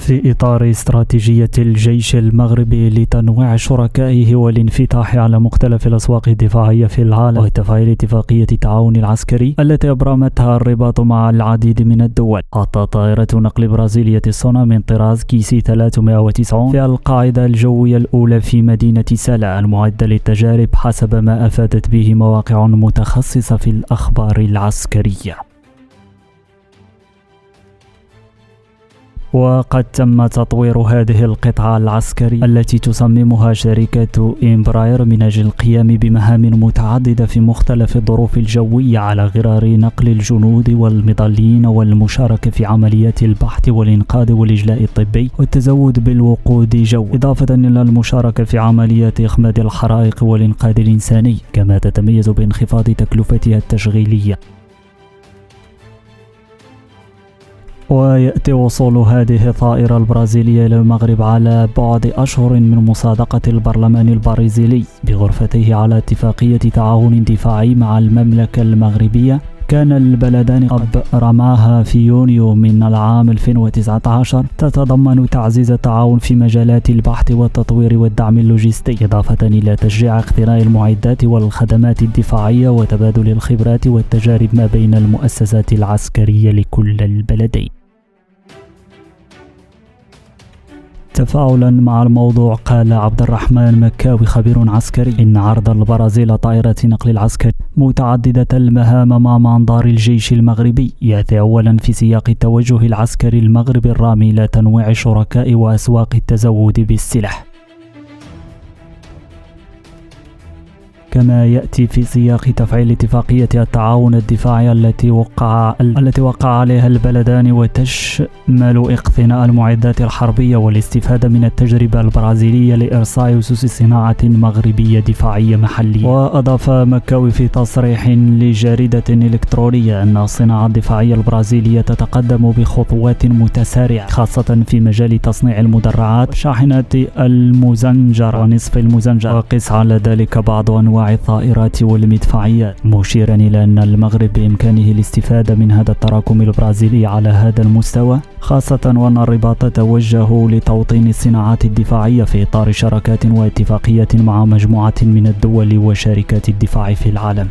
في إطار استراتيجية الجيش المغربي لتنويع شركائه والانفتاح على مختلف الأسواق الدفاعية في العالم وتفعيل اتفاقية التعاون العسكري التي أبرمتها الرباط مع العديد من الدول، حطت طائرة نقل برازيلية الصنع من طراز كيسي 390 في القاعدة الجوية الأولى في مدينة سلا المعدة للتجارب حسب ما أفادت به مواقع متخصصة في الأخبار العسكرية. وقد تم تطوير هذه القطعة العسكرية التي تصممها شركة إمبراير من أجل القيام بمهام متعددة في مختلف الظروف الجوية على غرار نقل الجنود والمظليين والمشاركة في عمليات البحث والإنقاذ والإجلاء الطبي والتزود بالوقود جوي، إضافة إلى المشاركة في عمليات إخماد الحرائق والإنقاذ الإنساني، كما تتميز بانخفاض تكلفتها التشغيلية. ويأتي وصول هذه الطائرة البرازيلية إلى المغرب على بعد أشهر من مصادقة البرلمان البرازيلي بغرفته على اتفاقية تعاون دفاعي مع المملكة المغربية. كان البلدان قد رماها في يونيو من العام 2019 تتضمن تعزيز التعاون في مجالات البحث والتطوير والدعم اللوجستي، إضافة إلى تشجيع اقتناء المعدات والخدمات الدفاعية وتبادل الخبرات والتجارب ما بين المؤسسات العسكرية لكل البلدين. تفاعلا مع الموضوع، قال عبد الرحمن مكاوي خبير عسكري إن عرض البرازيل طائرة نقل العسكري متعددة المهام أمام أنظار الجيش المغربي يأتي أولا في سياق التوجه العسكري المغربي الرامي إلى تنويع الشركاء وأسواق التزود بالسلاح، كما يأتي في سياق تفعيل اتفاقية التعاون الدفاعي التي وقع عليها البلدان، وتشمل اقتناء المعدات الحربية والاستفادة من التجربة البرازيلية لإرساء أسس صناعة مغربية دفاعية محلية. وأضاف مكاوي في تصريح لجريدة إلكترونية أن الصناعة الدفاعية البرازيلية تتقدم بخطوات متسارعة، خاصة في مجال تصنيع المدرعات وشاحنات المزنجر ونصف المزنجر، وقس على ذلك بعض أنواع الطائرات والمدفعيات، مشيرا إلى أن المغرب بإمكانه الاستفادة من هذا التراكم البرازيلي على هذا المستوى، خاصة وأن الرباط توجه لتوطين الصناعات الدفاعية في إطار شراكات واتفاقيات مع مجموعة من الدول وشركات الدفاع في العالم.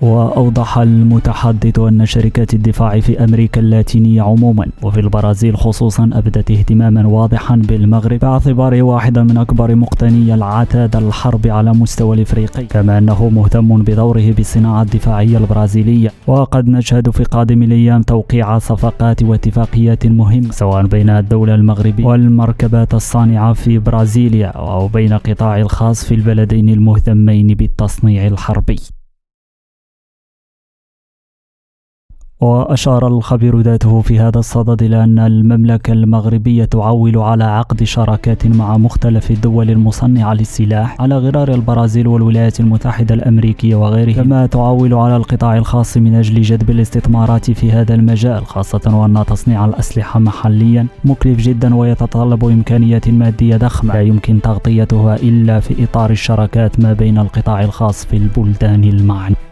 وأوضح المتحدث أن شركات الدفاع في أمريكا اللاتينية عموما وفي البرازيل خصوصا أبدت اهتماما واضحا بالمغرب باعتباره واحدا من أكبر مقتني العتاد الحرب على مستوى الإفريقي، كما أنه مهتم بدوره بالصناعة الدفاعية البرازيلية. وقد نشهد في قادم الأيام توقيع صفقات واتفاقيات مهمة سواء بين الدولة المغربية والمركبات الصانعة في برازيليا أو بين القطاع الخاص في البلدين المهتمين بالتصنيع الحربي. وأشار الخبير ذاته في هذا الصدد إلى أن المملكة المغربية تعول على عقد شراكات مع مختلف الدول المصنعة للسلاح على غرار البرازيل والولايات المتحدة الأمريكية وغيرها، كما تعول على القطاع الخاص من أجل جذب الاستثمارات في هذا المجال، خاصة وأن تصنيع الأسلحة محليا مكلف جدا ويتطلب إمكانيات مادية ضخمة لا يمكن تغطيتها إلا في إطار الشراكات ما بين القطاع الخاص في البلدان المعنية.